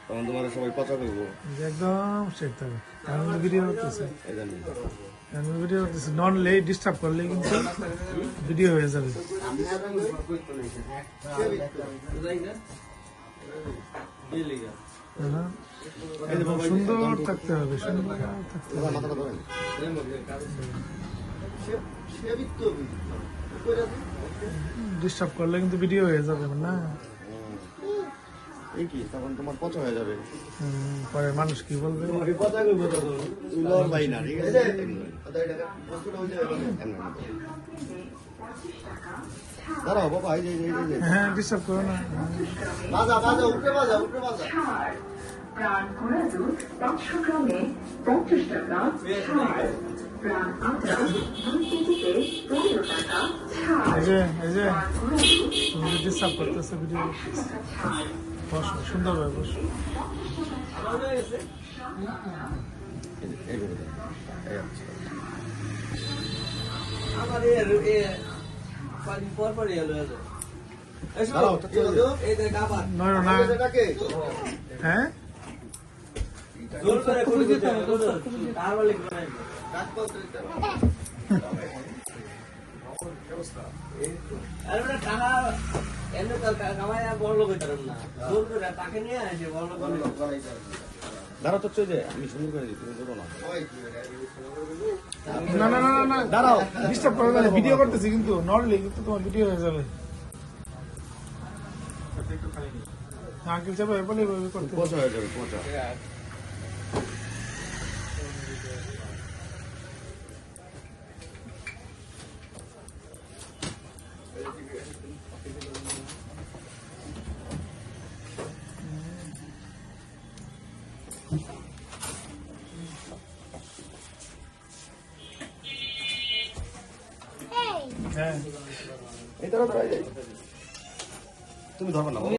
তখন তোমার সবাই পচা করবো একদম সেট থাকবে। আমি ভিডিও করতেছি, আমি ভিডিও করতেছি, ননলে ডিস্টার্ব করলে কিন্তু ভিডিও হয়ে যাবে। হ্যাঁ, একদম সুন্দর থাকতে হবে, সুন্দর থাকতে হবে। ডিস্টার্ব করলে কিন্তু ভিডিও হয়ে যাবে না। এই কি তখন তোমার পচা হয়ে যাবে। পরে মানুষ কি বলবে? ভাই না ঠিক আছে দাঁড়াও বাবা এই যে হ্যাঁ, ডিস্টার্ব করো না। বাজা বাজা উপরে বাজা উপরে বাজা প্রাণ ঘোড়া দুধ 500 গ্রামে 50 টাকা ছাড়। প্রাণ আটা 2 কেজিতে 15 টাকা ছাড়। এই যে প্রাণ ঘোড়া দুধ তুমি ডিস্টার্ব করতেছো, ভিডিও করতেছো। বসো, সুন্দরভাবে বসো। নয় না, হ্যাঁ দাঁড়াও তো যে আমি সুন্দর করে দিই তুমি দেবো না না না না না, দাঁড়াও, ডিস্টার্ব করো না, ভিডিও করতেছি কিন্তু নড়লে কিন্তু তোমার ভিডিও হয়ে যাবে। আঙ্কেল যাবে বলে করতে পচা হয়ে যাবে পচা হ্যাঁ। এই তারা তুমি ধরবে না